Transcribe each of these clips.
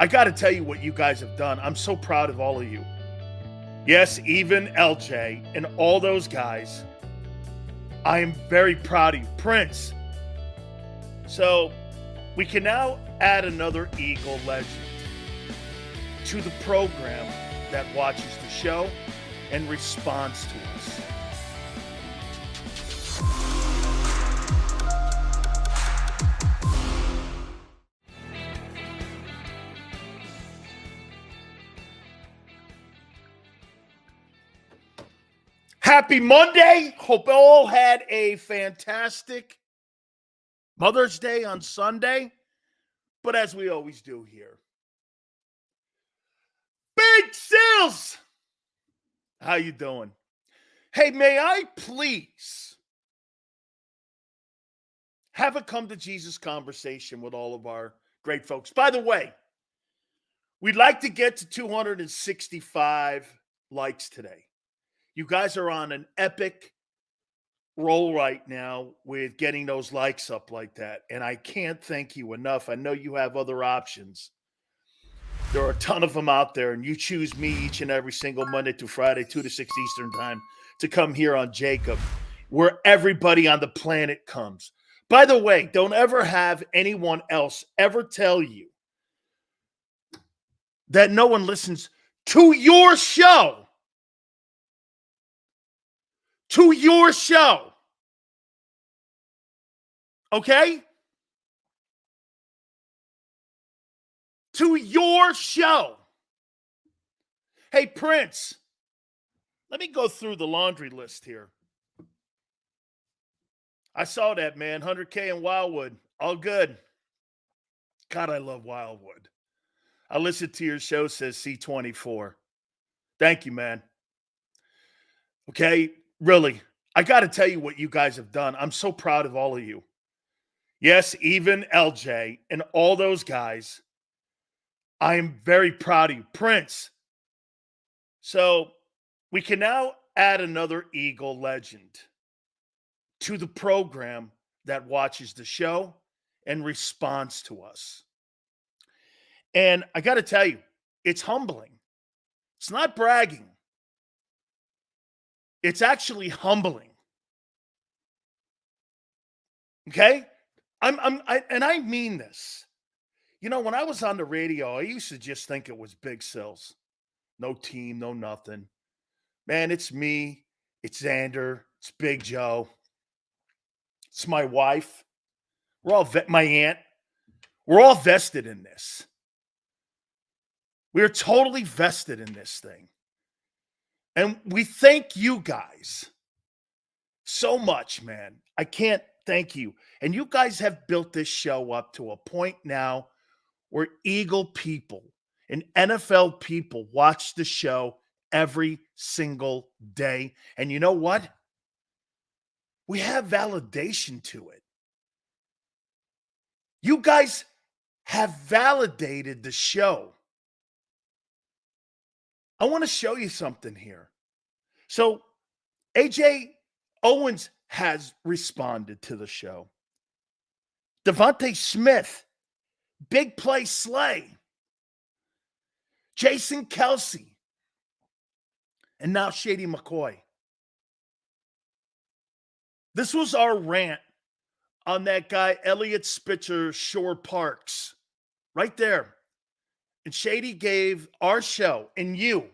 I got to tell you what you guys have done. I'm so proud of all of you. Yes, even LJ and all those guys. I am very proud of you. Prince. So we can now add another Eagle legend to the program that watches the show and responds to us. Happy Monday. Hope all had a fantastic Mother's Day on Sunday. But as we always do here, Big Sales, how you doing? Hey, may I please have a come to Jesus conversation with all of our great folks? By the way, we'd like to get to 265 likes today. You guys are on an epic roll right now with getting those likes up like that. And I can't thank you enough. I know you have other options. There are a ton of them out there, and you choose me each and every single Monday to Friday, 2 to 6 Eastern time, to come here on JAKIB, where everybody on the planet comes. By the way, don't ever have anyone else ever tell you that no one listens to your show. To your show. Okay? To your show. Hey, Prince, let me go through the laundry list here. I saw that, man. 100K in Wildwood. All good. God, I love Wildwood. I listened to your show, says C24. Thank you, man. Okay, really. I got to tell you what you guys have done. I'm so proud of all of you. Yes, even LJ and all those guys. I am very proud of you. Prince. So we can now add another Eagle legend to the program that watches the show and responds to us. And I got to tell you, it's humbling. It's not bragging. It's actually humbling. Okay? I mean this. You know, when I was on the radio, I used to just think it was Big Sills. No team, no nothing. Man, it's me. It's Xander. It's Big Joe. It's my wife. We're all my aunt. We're all vested in this. We're totally vested in this thing. And we thank you guys so much, man. I can't thank you. And you guys have built this show up to a point now where Eagle people and NFL people watch the show every single day. And you know what? We have validation to it. You guys have validated the show. I want to show you something here. So, AJ Owens has responded to the show. Devontae Smith, Big Play Slay, Jason Kelsey, and now Shady McCoy. This was our rant on that guy, Elliot Spitzer, Shore Parks, right there. And Shady gave our show and you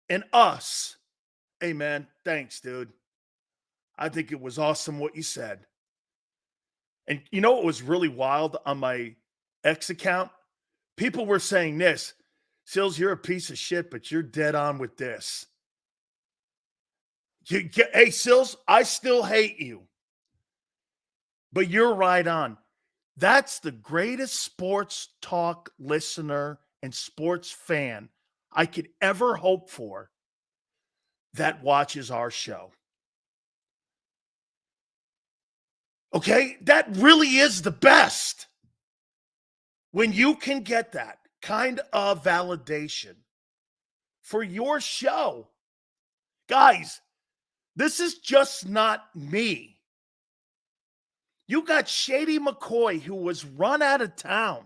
and us, hey, man, thanks, dude. I think it was awesome what you said. And you know what was really wild on my X account? People were saying this, Sills, you're a piece of shit, but you're dead on with this. Hey, Sills, I still hate you. But you're right on. That's the greatest sports talk listener and sports fan I could ever hope for that watches our show. Okay? That really is the best. When you can get that kind of validation for your show. Guys, this is just not me. You got Shady McCoy, who was run out of town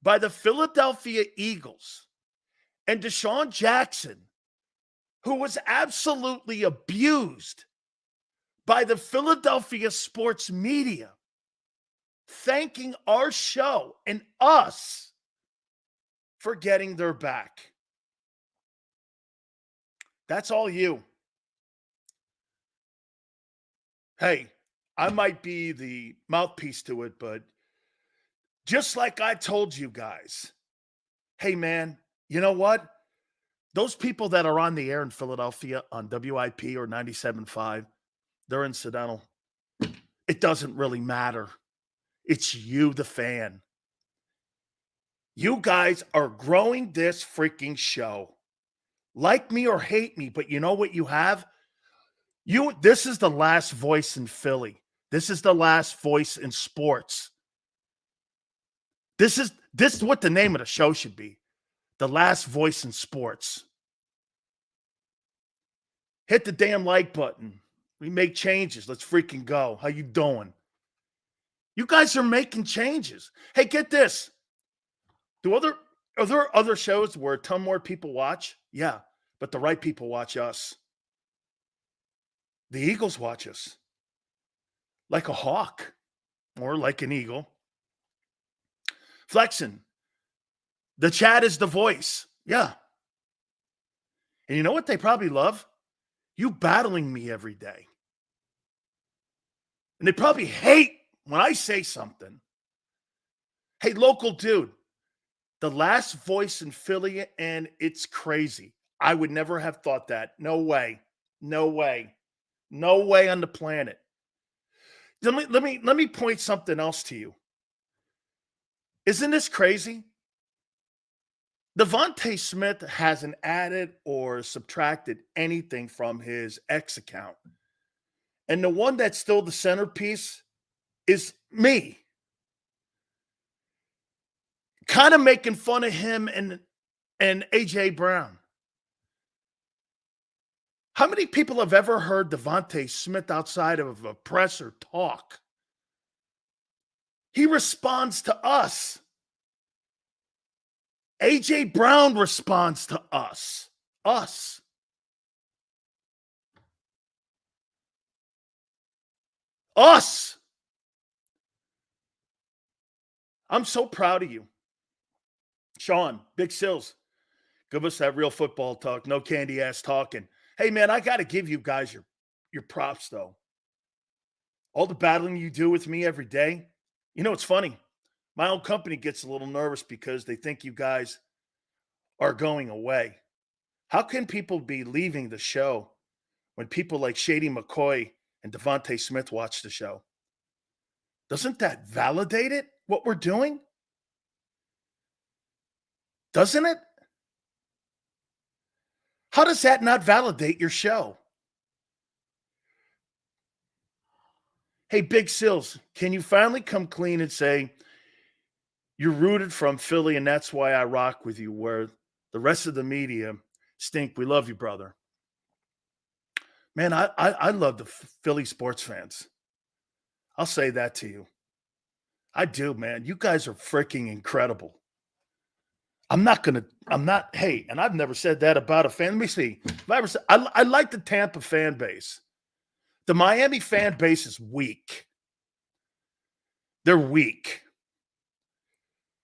by the Philadelphia Eagles and Deshaun Jackson, who was absolutely abused by the Philadelphia sports media, thanking our show and us for getting their back. That's all you. Hey, I might be the mouthpiece to it, but just like I told you guys, hey, man, you know what? Those people that are on the air in Philadelphia on WIP or 97.5, they're incidental. It doesn't really matter. It's you, the fan. You guys are growing this freaking show. Like me or hate me, but you know what you have? This is the last voice in Philly. This is the last voice in sports. This is what the name of the show should be. The last voice in sports. Hit the damn like button. We make changes. Let's freaking go. How you doing? You guys are making changes. Hey, get this. Are there other shows where a ton more people watch? Yeah, but the right people watch us. The Eagles watch us. Like a hawk or like an eagle. Flexing. The chat is the voice. Yeah. And you know what they probably love? You battling me every day. And they probably hate when I say something. Hey, local dude, the last voice in Philly, and it's crazy. I would never have thought that. No way. No way. No way on the planet. Let me point something else to you. Isn't this crazy? Devontae Smith hasn't added or subtracted anything from his X account. And the one that's still the centerpiece is me. Kind of making fun of him and AJ Brown. How many people have ever heard Devontae Smith outside of a presser talk? He responds to us. AJ Brown responds to us. Us. Us. I'm so proud of you. Sean, Big Sills, give us that real football talk. No candy ass talking. Hey, man, I got to give you guys your props, though. All the battling you do with me every day. You know, it's funny. My own company gets a little nervous because they think you guys are going away. How can people be leaving the show when people like Shady, McCoy, and Devontae Smith watch the show? Doesn't that validate it, what we're doing? Doesn't it? How does that not validate your show? Hey, Big Sills, can you finally come clean and say you're rooted from Philly and that's why I rock with you, where the rest of the media stink? We love you, brother. Man, I love the Philly sports fans. I'll say that to you. I do, man. You guys are freaking incredible. Hey, and I've never said that about a fan. Let me see. I like the Tampa fan base. The Miami fan base is weak. They're weak.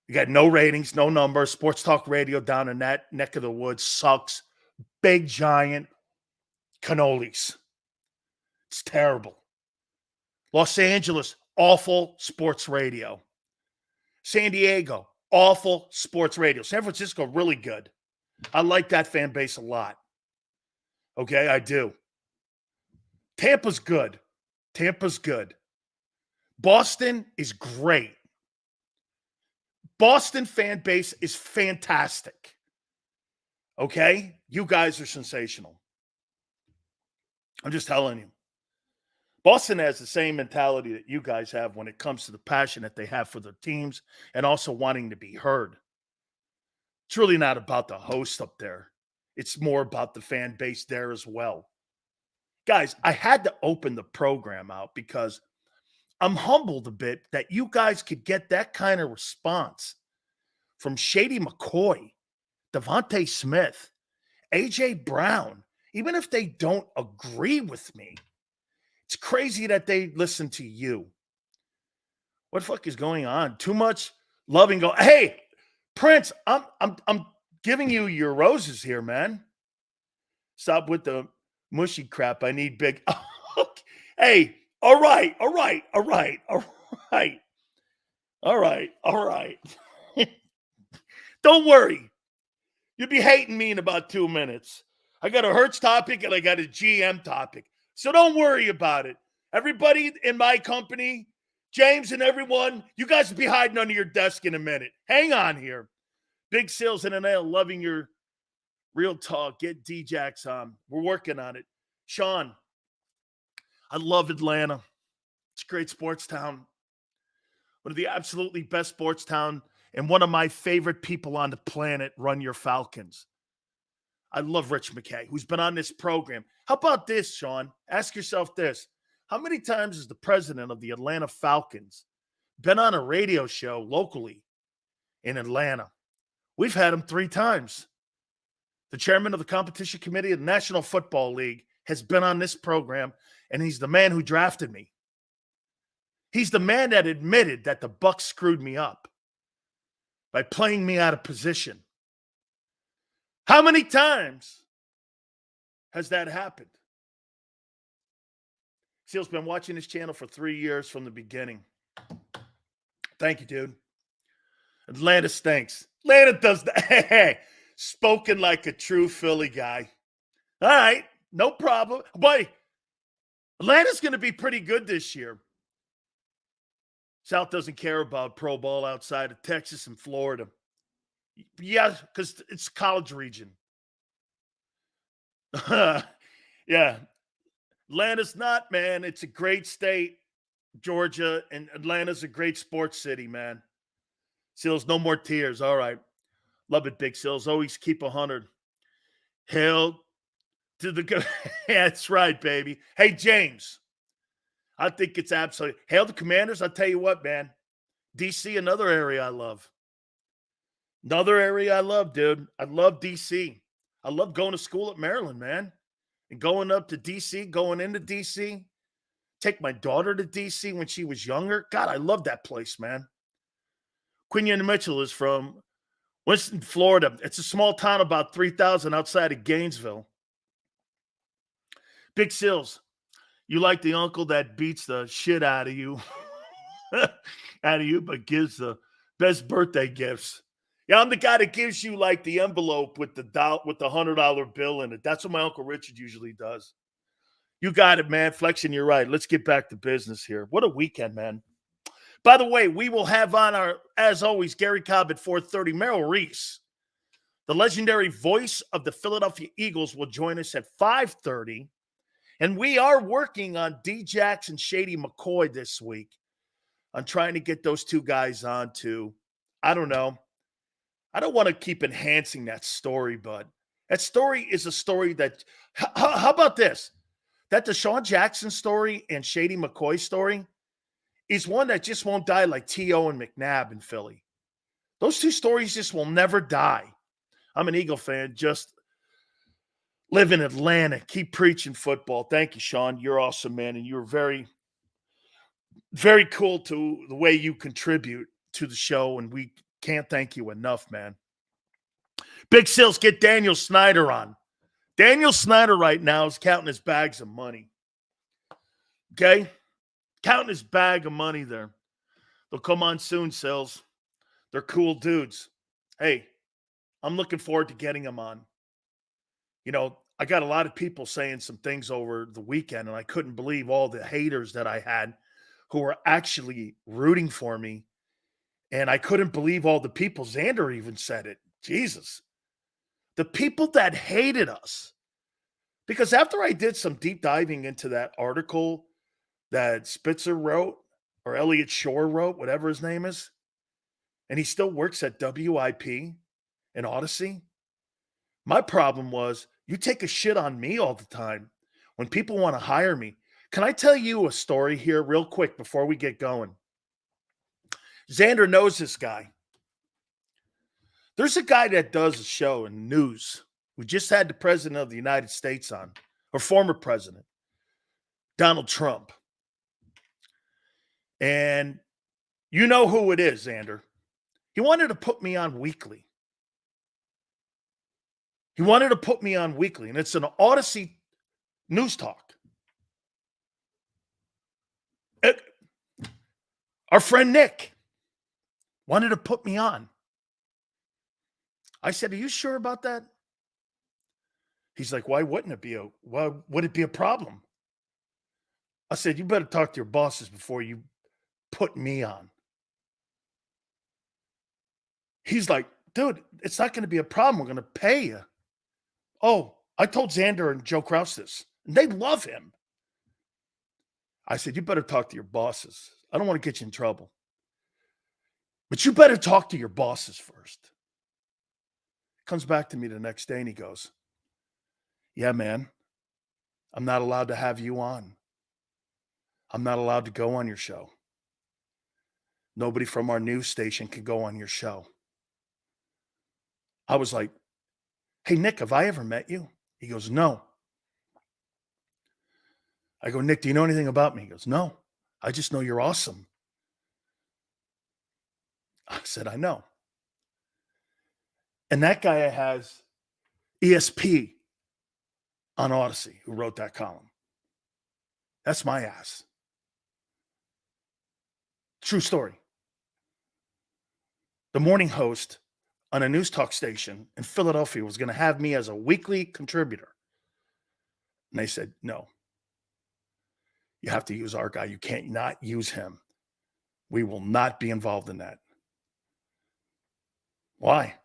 You got no ratings, no numbers. Sports talk radio down in that neck of the woods sucks. Big, giant cannolis. It's terrible. Los Angeles, awful sports radio. San Diego, awful sports radio. San Francisco, really good. I like that fan base a lot. Okay, I do. Tampa's good. Tampa's good. Boston is great. Boston fan base is fantastic. Okay? You guys are sensational. I'm just telling you. Boston has the same mentality that you guys have when it comes to the passion that they have for their teams and also wanting to be heard. It's really not about the host up there. It's more about the fan base there as well. Guys, I had to open the program out because I'm humbled a bit that you guys could get that kind of response from Shady McCoy, Devontae Smith, A.J. Brown, even if they don't agree with me, it's crazy that they listen to you. What the fuck is going on? Too much loving go. Hey, Prince, I'm giving you your roses here, man. Stop with the mushy crap. I need big. Hey, all right. Don't worry. You'll be hating me in about 2 minutes. I got a Hertz topic and I got a GM topic. So don't worry about it. Everybody in my company, James and everyone, you guys will be hiding under your desk in a minute. Hang on here. Big Sales in an L, loving your real talk. Get D-Jax on. We're working on it. Sean, I love Atlanta. It's a great sports town. One of the absolutely best sports town, and one of my favorite people on the planet run your Falcons. I love Rich McKay, who's been on this program. How about this, Sean? Ask yourself this. How many times has the president of the Atlanta Falcons been on a radio show locally in Atlanta? We've had him 3 times. The chairman of the competition committee of the National Football League has been on this program, and he's the man who drafted me. He's the man that admitted that the Bucs screwed me up by playing me out of position. How many times has that happened? Seal's been watching this channel for 3 years from the beginning. Thank you, dude. Atlanta stinks. Atlanta does that. Hey, spoken like a true Philly guy. All right, no problem. Boy, Atlanta's going to be pretty good this year. South doesn't care about pro ball outside of Texas and Florida. Yeah, because it's college region. Yeah. Atlanta's not, man. It's a great state, Georgia, and Atlanta's a great sports city, man. Seals, no more tears. All right. Love it, Big Seals. Always keep 100. Hail to the yeah, that's right, baby. Hey, James. I think it's absolutely hail the Commanders. I'll tell you what, man. DC, another area I love. Another area I love, dude. I love DC. I love going to school at Maryland, man. And going up to DC, going into DC. Take my daughter to DC when she was younger. God, I love that place, man. Quinion Mitchell is from Winston, Florida. It's a small town about 3,000 outside of Gainesville. Big Sills, you like the uncle that beats the shit out of you, but gives the best birthday gifts. Yeah, I'm the guy that gives you like the envelope with the $100 bill in it. That's what my Uncle Richard usually does. You got it, man. Flexing, you're right. Let's get back to business here. What a weekend, man. By the way, we will have on our, as always, Gary Cobb at 4:30. Merrill Reese, the legendary voice of the Philadelphia Eagles, will join us at 5:30. And we are working on D-Jax and Shady McCoy this week. I'm trying to get those two guys on to, I don't know. I don't want to keep enhancing that story, but that story is a story that, how about this? That Deshaun Jackson story and Shady McCoy story is one that just won't die like T.O. and McNabb in Philly. Those two stories just will never die. I'm an Eagle fan, just live in Atlanta. Keep preaching football. Thank you, Sean. You're awesome, man. And you're very, very cool to the way you contribute to the show. And we can't thank you enough, man. Big Sills, get Daniel Snyder on. Daniel Snyder right now is counting his bags of money. Okay? Counting his bag of money there. They'll come on soon, Sills. They're cool dudes. Hey, I'm looking forward to getting them on. You know, I got a lot of people saying some things over the weekend, and I couldn't believe all the haters that I had who were actually rooting for me. And I couldn't believe all the people. Xander even said it. Jesus. The people that hated us. Because after I did some deep diving into that article that Spitzer wrote, or Elliot Shore wrote, whatever his name is, and he still works at WIP in Odyssey, my problem was, you take a shit on me all the time when people want to hire me. Can I tell you a story here real quick before we get going? Xander knows this guy. There's a guy that does a show in news. We just had the president of the United States on, or former president, Donald Trump. And you know who it is, Xander. He wanted to put me on weekly. And it's an Odyssey news talk. Our friend Nick wanted to put me on. I said, "Are you sure about that?" He's like, "Why would it be a problem?" I said, "You better talk to your bosses before you put me on." He's like, "Dude, it's not going to be a problem. We're going to pay you." Oh, I told Xander and Joe Kraus this, and they love him. I said, "You better talk to your bosses. I don't want to get you in trouble. But you better talk to your bosses first." Comes back to me the next day and he goes, "Yeah, man, I'm not allowed to have you on. I'm not allowed to go on your show. Nobody from our news station can go on your show." I was like, "Hey, Nick, have I ever met you?" He goes, "No." I go, "Nick, do you know anything about me?" He goes, "No, I just know you're awesome." I said, "I know." And that guy has ESP on Odyssey who wrote that column. That's my ass. True story. The morning host on a news talk station in Philadelphia was going to have me as a weekly contributor. And they said, "No, you have to use our guy. You can't not use him. We will not be involved in that." Why?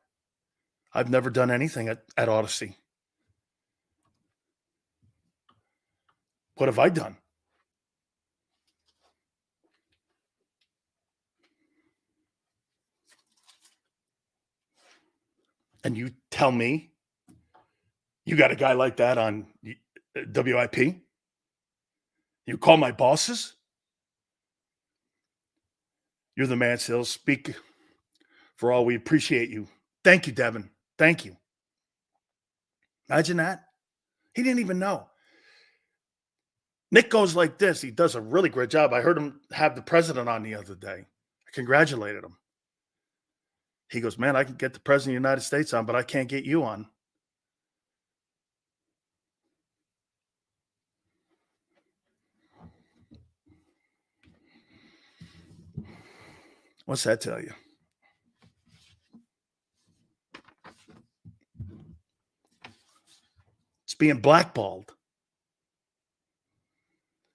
I've never done anything at Odyssey. What have I done? And you tell me you got a guy like that on WIP? You call my bosses? You're the man, Sileo. Speak for all. We appreciate you. Thank you, Devin. Thank you. Imagine that. He didn't even know. Nick goes like this. He does a really great job. I heard him have the president on the other day. I congratulated him. He goes, "Man, I can get the president of the United States on, but I can't get you on." What's that tell you? It's being blackballed.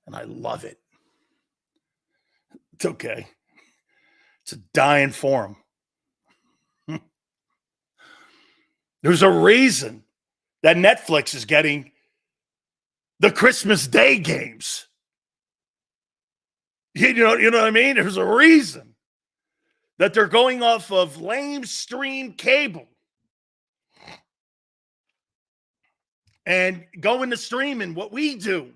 And I love it. It's okay. It's a dying forum. There's a reason that Netflix is getting the Christmas Day games. You know what I mean? There's a reason that they're going off of lame stream cable and going to streaming what we do.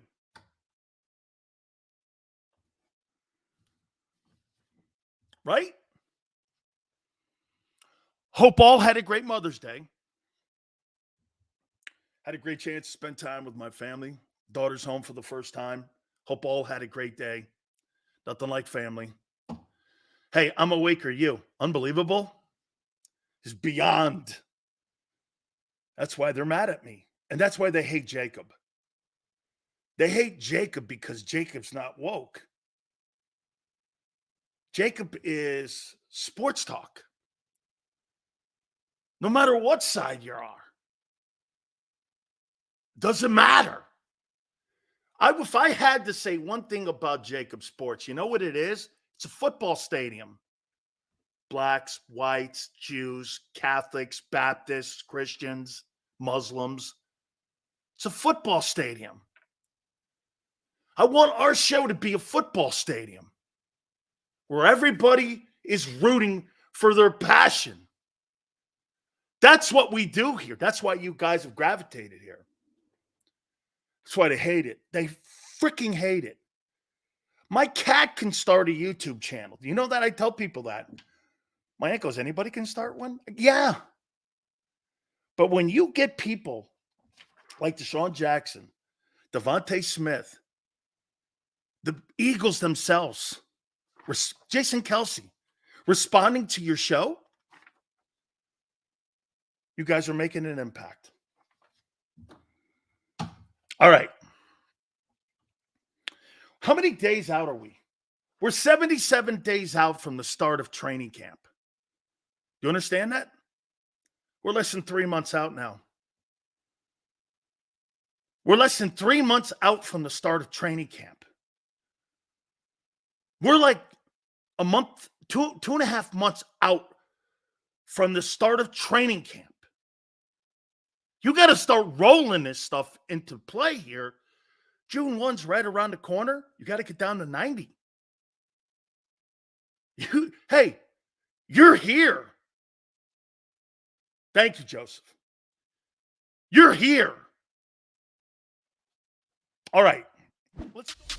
Right? Hope all had a great Mother's Day. Had a great chance to spend time with my family. Daughter's home for the first time. Hope all had a great day. Nothing like family. Hey, I'm awake. Are you? Unbelievable. Is beyond. That's why they're mad at me. And that's why they hate JAKIB. They hate JAKIB because JAKIB's not woke. JAKIB is sports talk. No matter what side you are. Doesn't matter. If I had to say one thing about JAKIB Sports, you know what it is? It's a football stadium. Blacks, whites, Jews, Catholics, Baptists, Christians, Muslims. It's a football stadium. I want our show to be a football stadium where everybody is rooting for their passion. That's what we do here. That's why you guys have gravitated here. That's why they hate it. They freaking hate it. My cat can start a YouTube channel. Do you know that? I tell people that. My aunt goes, anybody can start one? Yeah. But when you get people like Deshaun Jackson, Devontae Smith, the Eagles themselves, Jason Kelsey, responding to your show, you guys are making an impact. All right. How many days out are we? We're 77 days out from the start of training camp. You understand that? We're less than 3 months out now. We're less than 3 months out from the start of training camp. We're like a month, two and a half months out from the start of training camp. You got to start rolling this stuff into play here. June 1's right around the corner. You got to get down to 90. Hey, you're here. Thank you, Joseph. You're here. All right. Let's go.